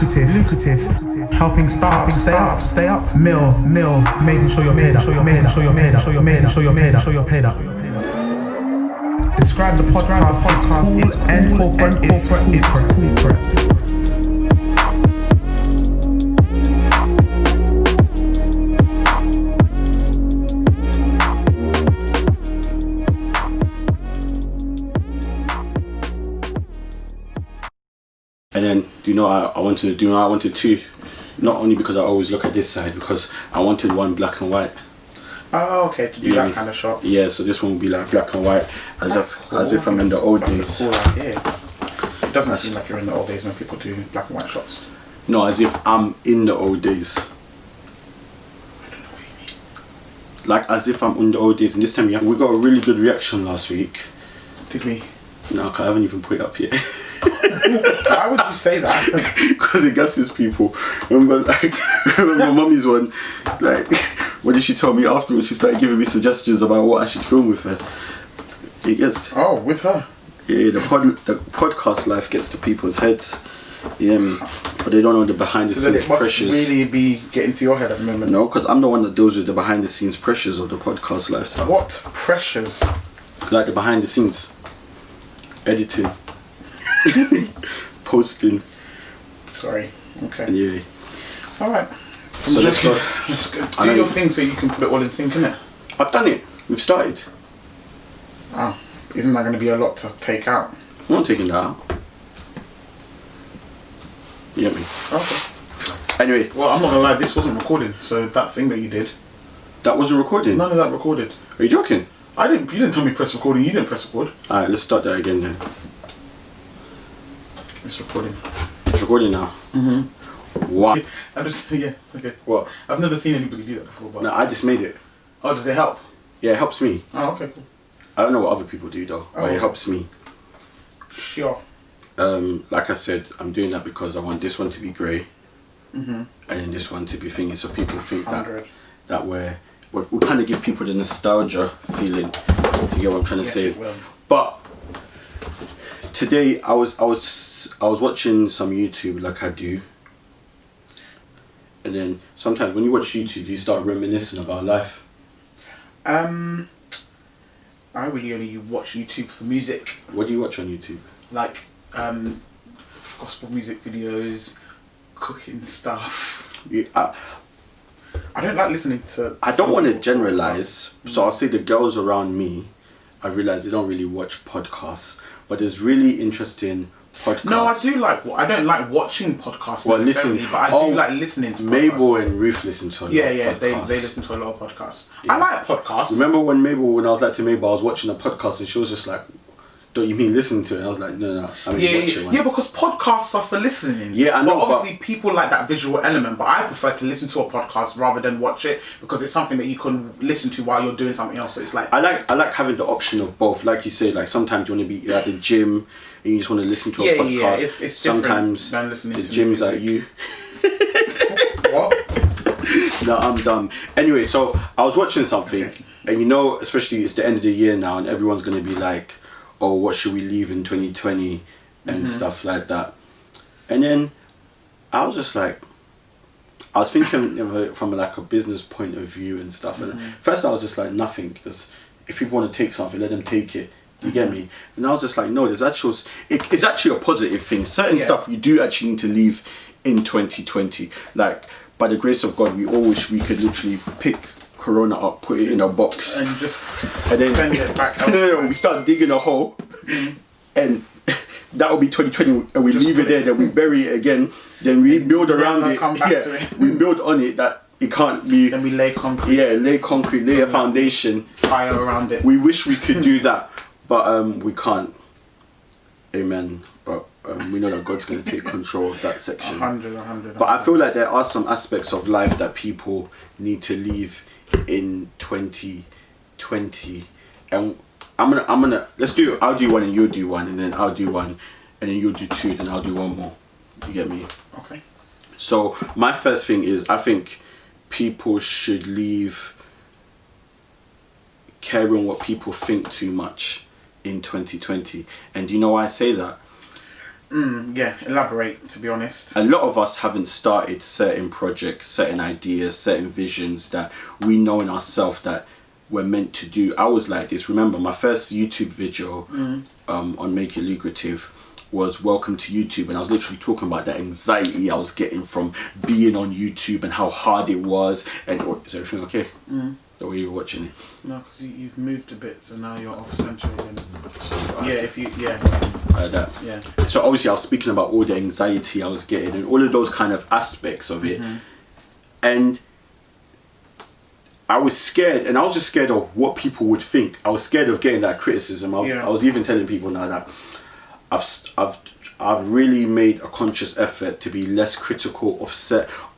Lucratif, helping startups stay up, mill, making sure you're paid up, paid up. Describe the podcast is end corporate. And then, do you know I wanted two, not only because I always look at this side, because I wanted one black and white. Oh, okay, to do that kind of shot. Yeah, so this one will be like black and white, as if I'm in the old days. That's a cool idea. It doesn't seem like you're in the old days when people do black and white shots. No, as if I'm in the old days. I don't know what you mean. Like as if I'm in the old days, and this time we got a really good reaction last week. Did we? No, I haven't even put it up yet. Why would you say that? Because it gasses people. Remember mummy's one, like, what did she tell me afterwards? She started giving me suggestions about what I should film with her. It gets. Oh, with her? Yeah, the podcast life gets to people's heads. Yeah, but they don't know the behind the scenes pressures. So it must really be getting to your head at the moment. No, because I'm the one that deals with the behind the scenes pressures of the podcast lifestyle. What pressures? Like the behind the scenes, editing, posting. Sorry. Okay. Yeah. All right. So let's go. Do your thing so you can put it all in sync, innit? I've done it. We've started. Oh, isn't that going to be a lot to take out? I'm not taking that out. You get me? Okay. Anyway. Well, I'm not gonna lie. This wasn't recorded, so that thing that you did. That wasn't recording. None of that recorded. Are you joking? I didn't. You didn't tell me press recording. You didn't press record. All right, let's start that again then. It's recording. It's recording now. Mhm. What? Yeah. Okay. What? I've never seen anybody do that before. But No, I just made it. oh, does it help? Yeah, it helps me. Oh, okay, cool. I don't know what other people do though, but it helps me. Sure. Like I said, I'm doing that because I want this one to be grey, Mhm. and then this one to be thingy, so people think 100. that we kind of give people the nostalgia feeling. You get what I'm trying to say? It will. But today I was watching some YouTube like I do, and then sometimes when you watch YouTube, you start reminiscing about life. I really only watch YouTube for music, What do you watch on YouTube? like gospel music videos, cooking stuff. I don't like listening to. I don't want to generalize, so I'll say the girls around me, I realize they don't really watch podcasts, but there's really interesting podcasts. No, I do like. I don't like watching podcasts Well, necessarily, listen, but I do like listening to podcasts. Mabel and Ruth listen to a lot of podcasts. They listen to a lot of podcasts. Yeah. I like podcasts. Remember when I was like to Mabel, I was watching a podcast and she was just like, "Don't you mean listen to it?" And I was like, No, I mean watch it. Yeah, because podcasts are for listening. Yeah, I know, But obviously, people like that visual element. But I prefer to listen to a podcast rather than watch it because it's something that you can listen to while you're doing something else. So it's like I like having the option of both. Like you say, like sometimes you want to be at the gym and you just want to listen to a podcast. Yeah, it's sometimes than listening the to gym's music. at you. What? No, I'm done. Anyway, so I was watching something, and you know, especially it's the end of the year now, and everyone's gonna be like, "Oh, what should we leave in 2020?" and stuff like that. And then I was just like, I was thinking of it from like a business point of view and stuff. And first I was just like, nothing, because if people want to take something, let them take it. Do you get me? And I was just like, no, it's actually a positive thing. Certain stuff you do actually need to leave in 2020. Like, by the grace of God, we all wish we could literally pick Corona up, put it in a box, And then send it back no, we start digging a hole, and that will be 2020, and we Just leave it put there, it- then we bury it again, then we build around never it. come back to it. We build on it that it can't be. Then we lay concrete. Lay concrete, lay a foundation. Fire around it. We wish we could do that, but we can't. Amen. But we know that God's going to take control of that section. 100. But I feel like there are some aspects of life that people need to leave in 2020, and I'll do one and you'll do one, and then I'll do one, and then you'll do two, then I'll do one more. You get me? Okay. So my first thing is, I think people should leave caring what people think too much in 2020. And do you know why I say that? Yeah, elaborate, to be honest. A lot of us haven't started certain projects, certain ideas, certain visions that we know in ourselves that we're meant to do. I was like this. Remember, my first YouTube video on Make It Lucrative was Welcome to YouTube, and I was literally talking about that anxiety I was getting from being on YouTube and how hard it was. And is everything okay? The way you're watching it? No, because you've moved a bit, so now you're off center again. Like that. Yeah. So obviously I was speaking about all the anxiety I was getting and all of those kind of aspects of it. And I was scared, and I was just scared of what people would think. I was scared of getting that criticism. I was even telling people now that I've really made a conscious effort to be less critical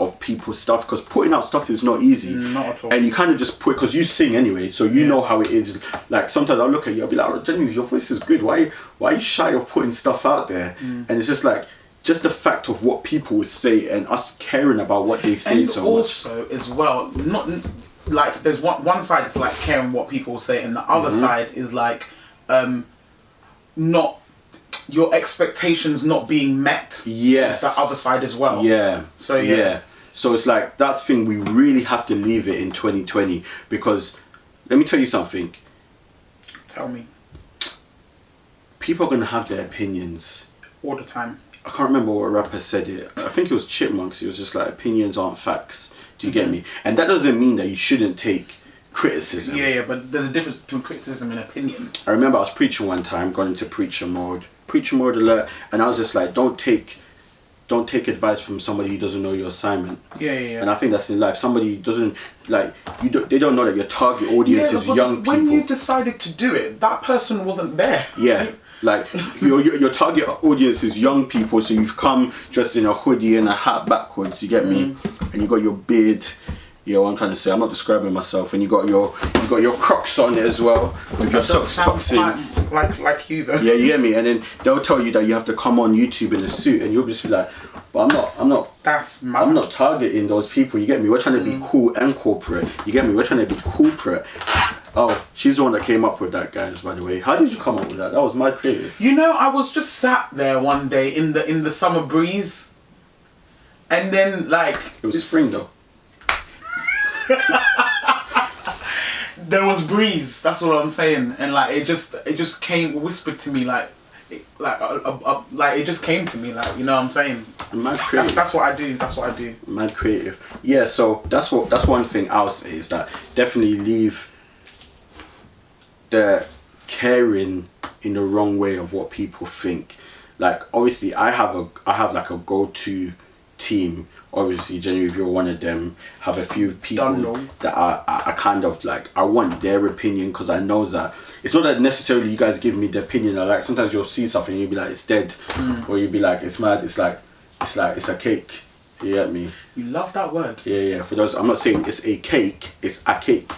of people's stuff, because putting out stuff is not easy. Not at all. And you kind of just put, because you sing anyway, so you know how it is. Like sometimes I'll look at you, I'll be like, oh, genuinely, your voice is good. Why are you shy of putting stuff out there? And it's just like, just the fact of what people would say and us caring about what they say and so much. Also, as well, not like there's one side is like caring what people say, and the other side is like not your expectations not being met. Yes. It's the other side as well. Yeah. So yeah. So it's like that thing, we really have to leave it in 2020, because let me tell you something. Tell me. People are gonna have their opinions All the time. I can't remember what rapper said it. I think it was Chipmunks. He was just like, opinions aren't facts. Do you get me? And that doesn't mean that you shouldn't take criticism. Yeah, but there's a difference between criticism and opinion. I remember I was preaching one time, got into preacher mode alert, and I was just like, don't take advice from somebody who doesn't know your assignment. Yeah. And I think that's in life. Somebody doesn't they don't know that your target audience is young people. When you decided to do it, that person wasn't there. Yeah. Like your target audience is young people, so you've come dressed in a hoodie and a hat backwards, you get me? And you got your beard, you know what I'm trying to say, I'm not describing myself, and you got your Crocs on it as well, with your socks tops in. Like you though. Yeah, you get me? And then they'll tell you that you have to come on YouTube in a suit, and you'll just be like, but I'm not That's mad. I'm not targeting those people, you get me? We're trying to be cool and corporate, you get me? We're trying to be corporate. Oh, she's the one that came up with that, guys, by the way. How did you come up with that? That was mad creative. You know, I was just sat there one day in the summer breeze, and then like It was spring though. There was breeze. That's what I'm saying, and like it just came whispered to me like it just came to me, like, you know what I'm saying. Mad creative. That's what I do. That's what I do. Mad creative. Yeah. So that's one thing I'll say is that definitely leave the caring in the wrong way of what people think. Like obviously I have like a go-to team. Obviously, Genevieve, you're one of them. Have a few people that I kind of like, I want their opinion, because I know that it's not that necessarily you guys give me the opinion. Like sometimes you'll see something and you'll be like, it's dead, or you'll be like, it's mad. It's a cake. You get me? You love that word. Yeah. For those, I'm not saying it's a cake. It's a cake.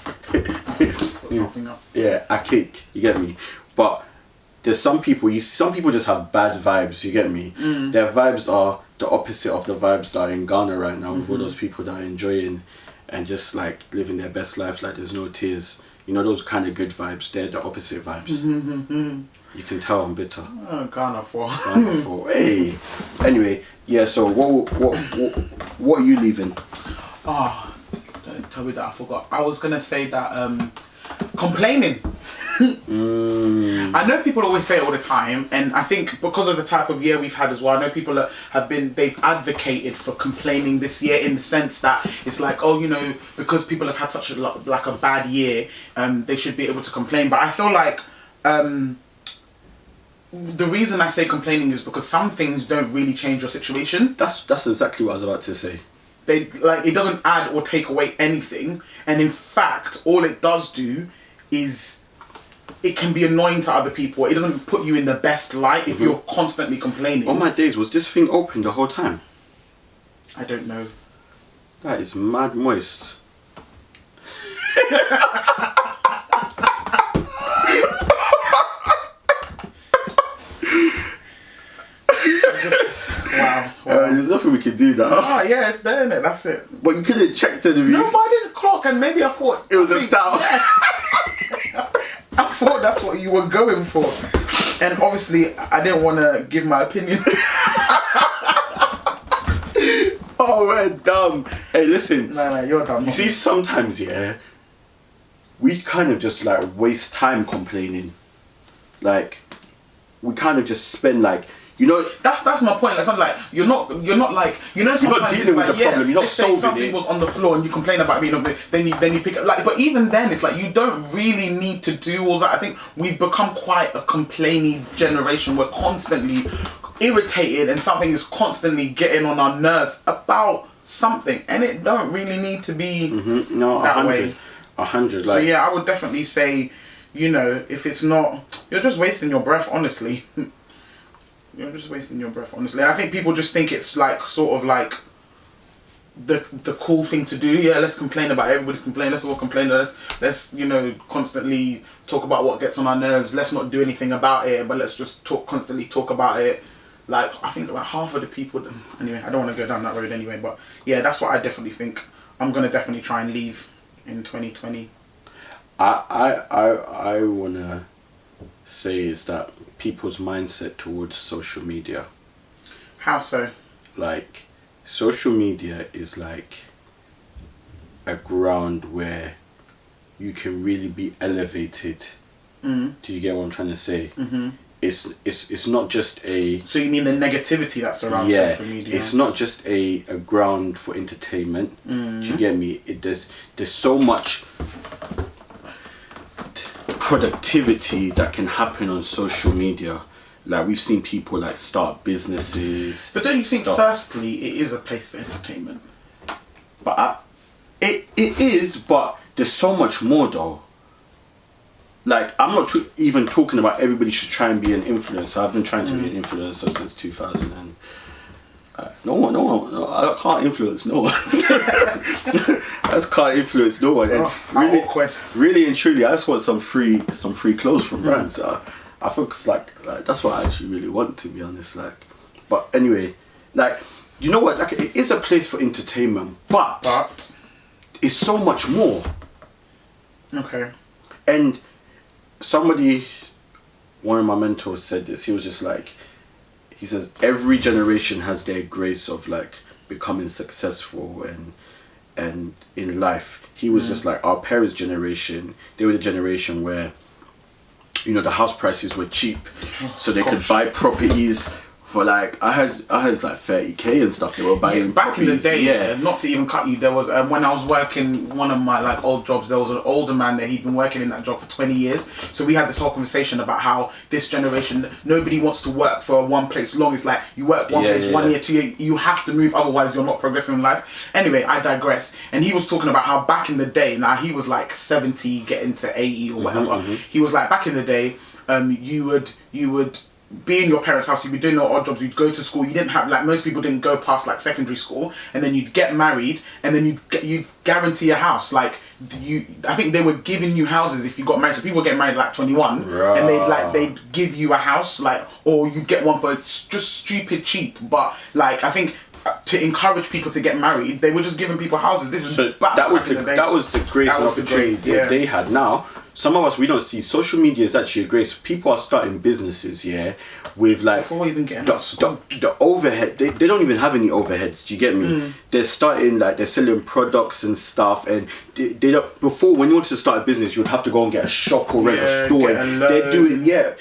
Yeah, a cake. You get me? But there's some people just have bad vibes. You get me? Their vibes are the opposite of the vibes that are in Ghana right now, with all those people that are enjoying and just like living their best life, like there's no tears. You know, those kind of good vibes, they're the opposite vibes. You can tell I'm bitter. Ghana for. Hey. Anyway, yeah, so what are you leaving? Oh, don't tell me that I forgot. I was gonna say that complaining. I know people always say it all the time, and I think because of the type of year we've had as well, I know people that they've advocated for complaining this year, in the sense that it's like, oh, you know, because people have had such a bad year, they should be able to complain. But I feel like the reason I say complaining is because some things don't really change your situation. That's exactly what I was about to say. It doesn't add or take away anything, and in fact, all it does do is it can be annoying to other people. It doesn't put you in the best light if you're constantly complaining. Oh my days, was this thing open the whole time? I don't know. That is mad moist. Wow. There's nothing we can do now. Ah, yeah, it's there, innit? That's it. But you could have checked the review. No, but I didn't clock, and maybe I thought it was a stout. Yeah. I thought that's what you were going for. And obviously, I didn't want to give my opinion. Oh, we're dumb. Hey, listen. No, you're dumb. You see, sometimes, yeah, we kind of just like waste time complaining. Like, we kind of just spend like, you know, that's my point. It's not like you're not like, you know, you're not dealing with the problem. You're not let's say solving something it. was on the floor and you complain about being then you pick up like. But even then, it's like you don't really need to do all that. I think we've become quite a complaining generation. We're constantly irritated and something is constantly getting on our nerves about something, and it don't really need to be No, that 100. way. 100. So Like, yeah, I would definitely say, you know, if it's not, you're just wasting your breath, honestly. You're just wasting your breath, honestly. I think people just think it's like sort of like the cool thing to do. Yeah, let's complain about it. Everybody's complaining. Let's all complain. Let's you know, constantly talk about what gets on our nerves. Let's not do anything about it, but let's just constantly talk about it. Like, I think like half of the people. Anyway, I don't want to go down that road anyway. But yeah, that's what I definitely think. I'm gonna definitely try and leave in 2020. I wanna say is that people's mindset towards social media. How so? Like, social media is like a ground where you can really be elevated. Do you get what I'm trying to say? Mm-hmm. It's not just a... So you mean the negativity that's around social media? It's not just a ground for entertainment. Do you get me? There's so much productivity that can happen on social media. Like, we've seen people like start businesses. But don't you think firstly it is a place for entertainment? But it is, but there's so much more though. Like, I'm not even talking about everybody should try and be an influencer. I've been trying to be an influencer since 2000 and no, I can't influence no one. I just can't influence no one. And really and truly, I just want some free clothes from brands. I think it's like that's what I actually really want, to be honest. Like, but anyway, like, you know what? Like, it is a place for entertainment, but it's so much more. Okay. And one of my mentors said this. He was just like, he says every generation has their grace of like becoming successful and in life. He was just like, our parents' generation, they were the generation where, you know, the house prices were cheap, so they could buy properties for like, I heard like 30k and stuff. They were buying back properties. in the day. Not to even cut you, there was when I was working one of my like old jobs, there was an older man there. He'd been working in that job for 20 years. So we had this whole conversation about how this generation, nobody wants to work for one place long. It's like you work one place 1 year, 2 year, you have to move, otherwise you're not progressing in life. Anyway, I digress. And he was talking about how back in the day, now he was like 70 getting to 80 or whatever. He was like, back in the day, you would be in your parents' house, you'd be doing your odd jobs, you'd go to school, you didn't have, like, most people didn't go past like secondary school, and then you'd get married, and then you'd guarantee a house. Like, I think they were giving you houses if you got married. So people get married at like 21, and they'd give you a house, like, or you get one for just stupid cheap. But like, I think to encourage people to get married, they were just giving people houses. This is that was the grace and opportunity they had. Now, some of us, we don't see social media is actually a grace. People are starting businesses, with like before even getting the overhead. They don't even have any overheads. Do you get me? They're starting, like, they're selling products and stuff, and they don't. Before, when you wanted to start a business, you would have to go and get a shop or rent a store. And they're doing they're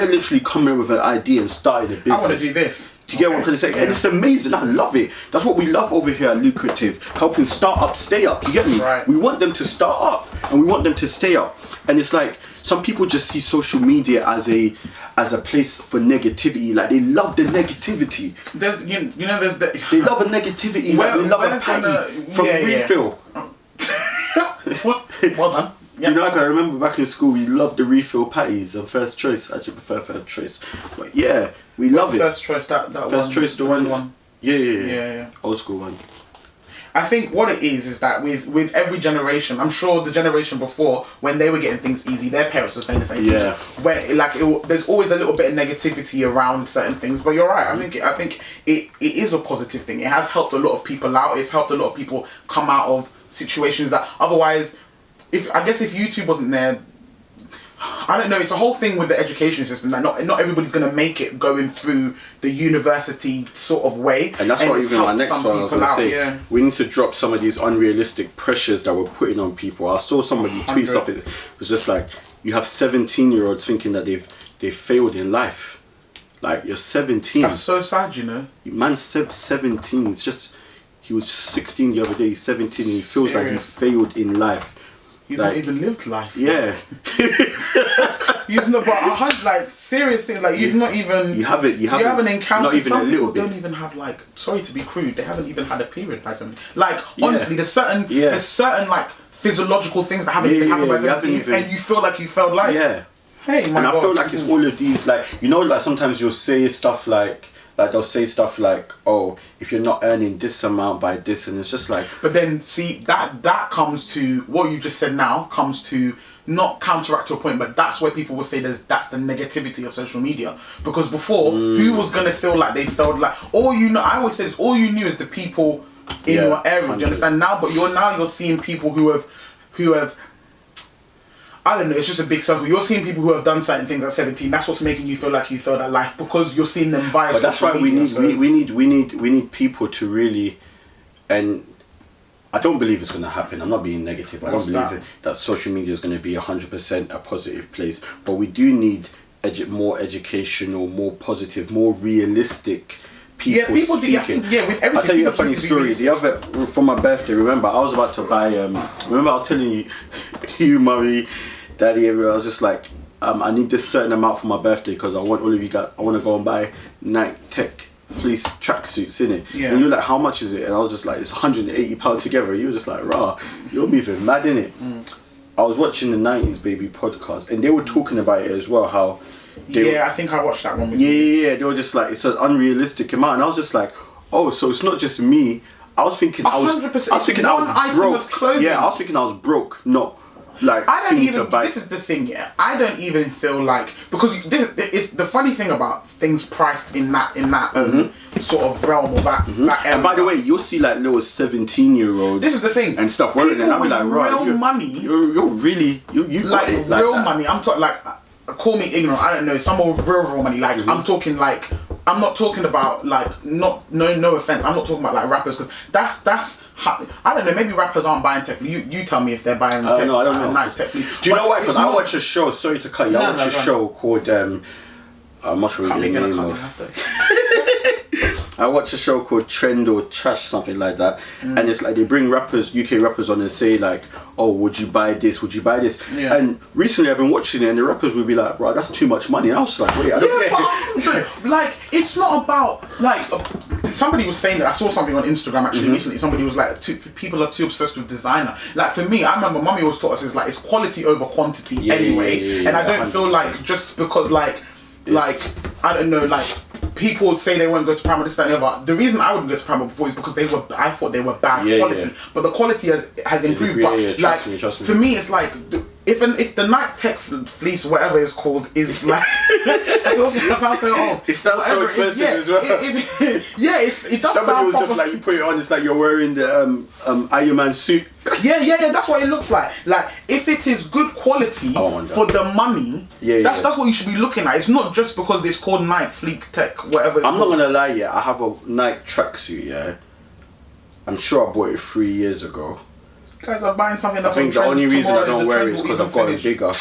literally coming up with an idea and starting a business. I want to do this. Do you get what I'm trying to say? And it's amazing. I love it. That's what we love over here at Lucrative, helping startups stay up. You get me? Right. We want them to start up and we want them to stay up. And it's like, some people just see social media as a place for negativity. Like, they love the negativity. There's they love a negativity. Like, they love a patty from refill. Well done. Yep. You know, like, I remember back in school, we loved the refill patties and First Choice. I actually prefer First Choice. But yeah, we love it. First Choice, that First Choice, the one. Yeah. Old school one. I think what it is that with every generation, I'm sure the generation before, when they were getting things easy, their parents were saying the same thing. Where like there's always a little bit of negativity around certain things. But you're right. I think it is a positive thing. It has helped a lot of people out. It's helped a lot of people come out of situations that otherwise, if YouTube wasn't there, I don't know. It's a whole thing with the education system that not everybody's going to make it going through the university sort of way. And that's what it's even my helped next some one I was people going to out, say. yeah. We need to drop some of these unrealistic pressures that we're putting on people. I saw somebody tweet 100. something. It was just like, you have 17-year-olds thinking that they've failed in life. Like, you're 17. That's so sad, you know. Man's 17. It's just, he was 16 the other day. He's 17 and he feels like he failed in life. You've like, not even lived life. Yeah. You've not, but like serious things, like you've not even. You haven't encountered. not even some a little people bit. don't even have like. Sorry to be crude, they haven't even had a period by 17. Like honestly, there's certain like physiological things that haven't even happened by 17, and you feel like you failed life. Yeah. Hey, my and God. I feel like it's all of these, like, you know, like sometimes you'll say stuff like they'll say stuff like, oh, if you're not earning this amount by this, and it's just like. But then see that comes to what you just said now comes to not counteract to a point, but that's where people will say that's the negativity of social media. Because before, who was gonna feel like they felt like I always say this, all you knew is the people in your area. 100. Do you understand? Now, but you're seeing people who have I don't know, it's just a big circle. You're seeing people who have done certain things at 17. That's what's making you feel like you failed at life, because you're seeing them via. But that's why we need people to really, and I don't believe it's going to happen. I'm not being negative. I don't believe that social media is going to be 100% a positive place. But we do need more educational, more positive, more realistic people. Yeah, people do. Speaking. I think, with everything. I'll tell you a funny story. The other, for my birthday, remember I was about to buy. Remember I was telling you, Murray, Daddy, everyone. I was just like, I need this certain amount for my birthday because I want all of you guys. I want to go and buy Nike Tech fleece tracksuits in it. Yeah. And you're like, how much is it? And I was just like, it's £180 together. You were just like, rah, you're moving mad in it. I was watching the 90s Baby podcast, and they were talking about it as well. How. I think I watched that one. Yeah. They were just like, it's an unrealistic amount, and I was just like, oh, so it's not just me. I was thinking, 100%. I was thinking I was broke. Of clothing. Yeah, I was thinking I was broke, not like. I don't even. To buy. This is the thing, yeah. I don't even feel like, because this is the funny thing about things priced in that sort of realm or that area. And by the way, you'll see like little 17-year-olds. This is the thing. And stuff wearing it. I'll be like, right, money. You're really you like real that. money. I'm talking like. Call me ignorant, I don't know, some of real money, like I'm talking like, I'm not talking about like, no offense, I'm not talking about like rappers, because that's I don't know, maybe rappers aren't buying tech. You tell me if they're buying I don't know. Nike tech. Do you know why? Because I watch a show, sorry to cut you, I watch a show called I'm not sure the name of. I watch a show called Trend or Trash, something like that, and it's like they bring UK rappers on and say like, oh, would you buy this, would you buy this? And recently I've been watching it and the rappers would be like, bro, that's too much money. I was like, wait, I don't get it. Like, it's not about like, somebody was saying that, I saw something on Instagram actually recently, somebody was like, people are too obsessed with designer. Like for me, I remember mummy always taught us, it's like, it's quality over quantity anyway, and I don't 100%. Feel like just because like I don't know, like people would say they won't go to Primark, this, that, and the other. The reason I wouldn't go to Primark before is because I thought they were bad quality. But the quality has improved. But like, for me, it's like, if the Nike Tech fleece, whatever it's called, is like, it sounds so old. It sounds so expensive as well. It does. Somebody was just like, you put it on, it's like you're wearing the Iron Man suit. Yeah, that's what it looks like. Like, if it is good quality for the money, that's what you should be looking at. It's not just because it's called Nike Fleek Tech, whatever it's I'm called. not gonna lie, I have a Nike tracksuit, I'm sure I bought it 3 years ago. Guys are buying something that's I think the only reason I don't wear it is because I've gotten bigger.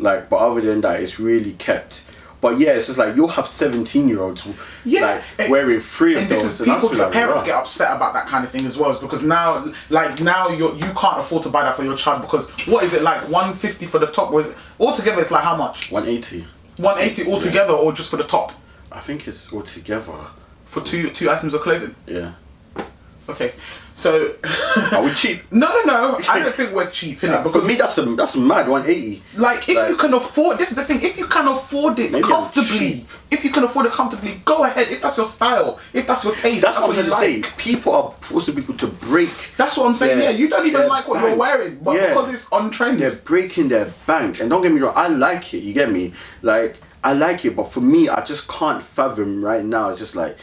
Like, but other than that, it's really kept. But yeah, it's just like you'll have 17-year-olds like wearing 3 of those. And people, your parents get upset about that kind of thing as well, is because now you can't afford to buy that for your child, because what is it like, 150 for the top? Or is it, altogether it's like how much? 180. 180 altogether, or just for the top? I think it's altogether. For two items of clothing? Yeah. Okay, so are we cheap? No. I don't think we're cheap, innit? Because for me, that's mad. 180. Like, if you can afford, this is the thing. If you can afford it comfortably, go ahead. If that's your style, if that's your taste, that's what I'm trying to say. People are forcing people to break. That's what I'm saying. Yeah, you don't even like what you're wearing, but because it's on trend, they're breaking their bank. And don't get me wrong, I like it. You get me? Like, I like it, but for me, I just can't fathom right now. It's just like,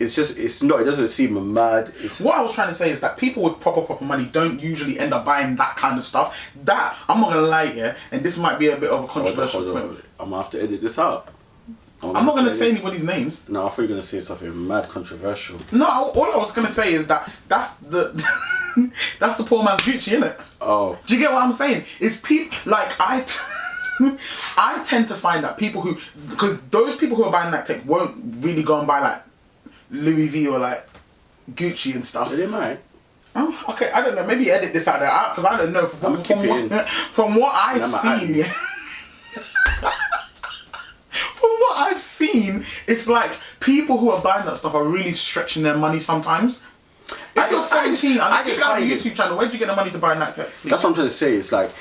it's just, it's not, it doesn't seem mad. What I was trying to say is that people with proper money don't usually end up buying that kind of stuff. That, I'm not gonna lie here, and this might be a bit of a controversial point. I'm gonna have to edit this out. I'm not gonna say anybody's names. No, I thought you were gonna say something mad controversial. No, all I was gonna say is that that's the that's the poor man's Gucci, innit? Oh. Do you get what I'm saying? It's people like I tend to find that people who, because those people who are buying that tech won't really go and buy like Louis V or like Gucci and stuff. They might. Oh, okay, I don't know. Maybe edit this out there because I don't know. From what I've seen, yeah. From what I've seen, it's like people who are buying that stuff are really stretching their money sometimes. If you're 17, I think you have a YouTube channel. Where'd you get the money to buy Nike tech? That's what I'm trying to say. It's like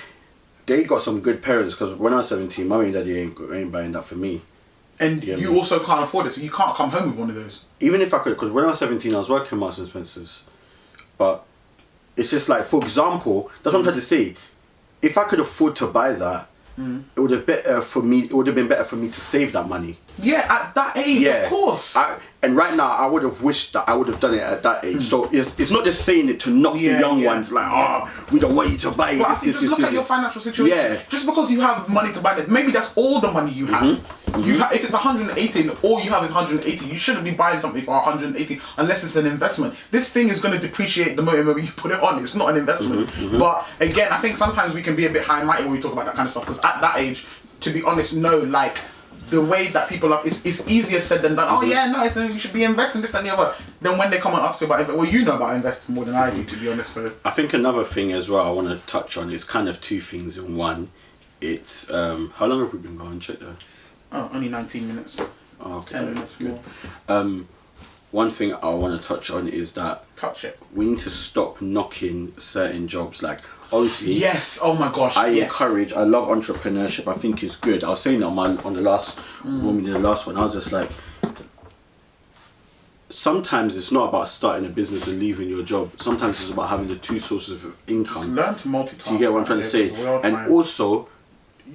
they got some good parents because when I was 17, mommy and daddy ain't buying that for me. And you also can't afford it, so you can't come home with one of those. Even if I could, because when I was 17, I was working at Marks and Spencer's. But it's just like, for example, that's what I'm trying to say. If I could afford to buy that, it would have better for me. It would have been better for me to save that money. Yeah, at that age, of course. And right now, I would have wished that I would have done it at that age. So it's not just saying it to knock the young ones like, we don't want you to buy it. But just look at your financial situation. Yeah. Just because you have money to buy it, maybe that's all the money you have. If it's 180 and all you have is 180, you shouldn't be buying something for 180 unless it's an investment. This thing is going to depreciate the moment when you put it on. It's not an investment. But again, I think sometimes we can be a bit high and mighty when we talk about that kind of stuff, because at that age, to be honest, no, like the way that people are, it's easier said than done. Oh yeah, no, you should be investing this, that, and the other. Then when they come and ask you about well, you know about investing more than I do, to be honest. So I think another thing as well I want to touch on is kind of two things in one. It's how long have we been going? Check there. Oh, only 19 minutes. Oh, okay, 10 minutes good. more. One thing I want to touch on is that we need to stop knocking certain jobs. Like, obviously, yes. Oh my gosh. I encourage. I love entrepreneurship. I think it's good. I was saying that on the last when we did the last one. I was just like, sometimes it's not about starting a business and leaving your job. Sometimes it's about having the two sources of income. Learn to multitask. Do you get what I'm trying to say? And also,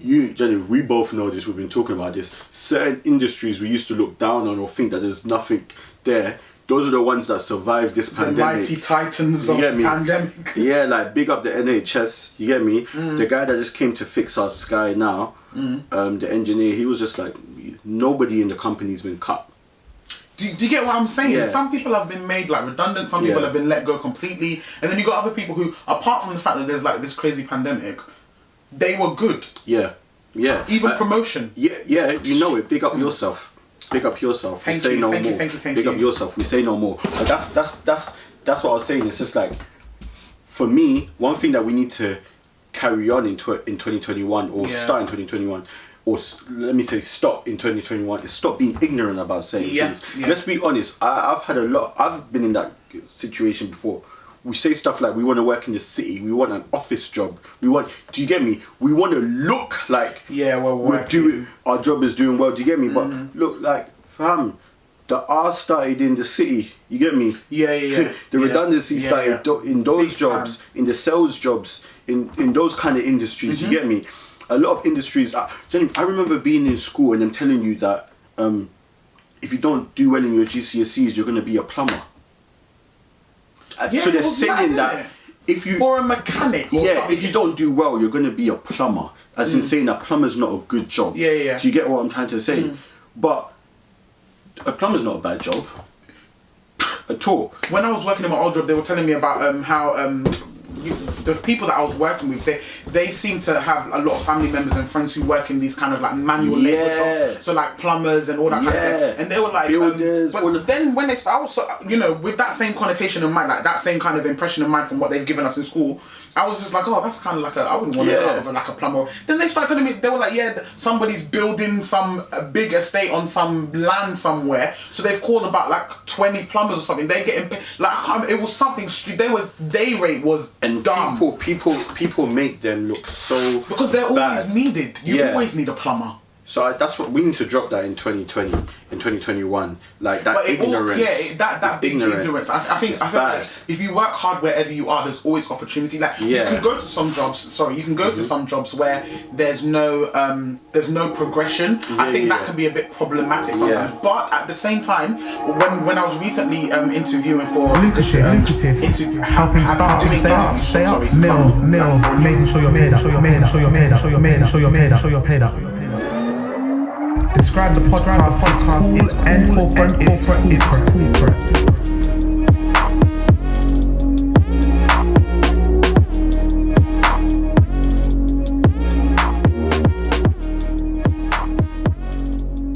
Jenny, we both know this. We've been talking about this. Certain industries we used to look down on or think that there's nothing there. Those are the ones that survived this pandemic. The mighty titans of the pandemic. Yeah, like big up the NHS. You get me? The guy that just came to fix our sky now, the engineer, he was just like, nobody in the company's been cut. Do you get what I'm saying? Yeah. Some people have been made like redundant. Some people have been let go completely. And then you got other people who, apart from the fact that there's like this crazy pandemic, they were good. Yeah. Even promotion. Yeah, you know it. Big up yourself. Big up yourself. Thank you. Big up yourself. We say no more. But that's what I was saying. It's just like, for me, one thing that we need to carry on in 2021 or start in 2021, or let me say stop in 2021, is stop being ignorant about certain things. Yeah. Let's be honest. I've been in that situation before. We say stuff like we want to work in the city, we want an office job, do you get me? We want to look like we're doing, our job is doing well, do you get me? But look, like, fam, the R started in the city, you get me? Yeah. The redundancy started in those big jobs, in the sales jobs, in those kind of industries, you get me? A lot of industries, I remember being in school and them telling you that if you don't do well in your GCSEs, you're going to be a plumber. So they're saying that if you or a mechanic, if you don't do well, you're going to be a plumber. As in saying that plumber's not a good job. Yeah. Do you get what I'm trying to say? But a plumber's not a bad job at all. When I was working in my old job, they were telling me about how the people that I was working with, they seem to have a lot of family members and friends who work in these kind of like manual labour jobs. So like plumbers and all that kind of thing. And they were like builders. But then when I was, with that same connotation in mind, like that same kind of impression in mind from what they've given us in school, I was just like, oh, that's kind of like I wouldn't want to go over like a plumber. Then they started telling me, they were like, somebody's building some big estate on some land somewhere, so they've called about like 20 plumbers or something. They're getting paid, like it was something. Day rate was dumb. People make them look so because they're always needed. You always need a plumber. So that's what we need to drop that in 2020, in 2021, like that ignorance. That big ignorance. I feel like if you work hard wherever you are, there's always opportunity. Like you can go to some jobs. Sorry, you can go to some jobs where there's no progression. I think that can be a bit problematic sometimes. But at the same time, when I was recently interviewing for Lucratif, helping start, stay up, making sure you're paid up. Describe the podcast is corporate.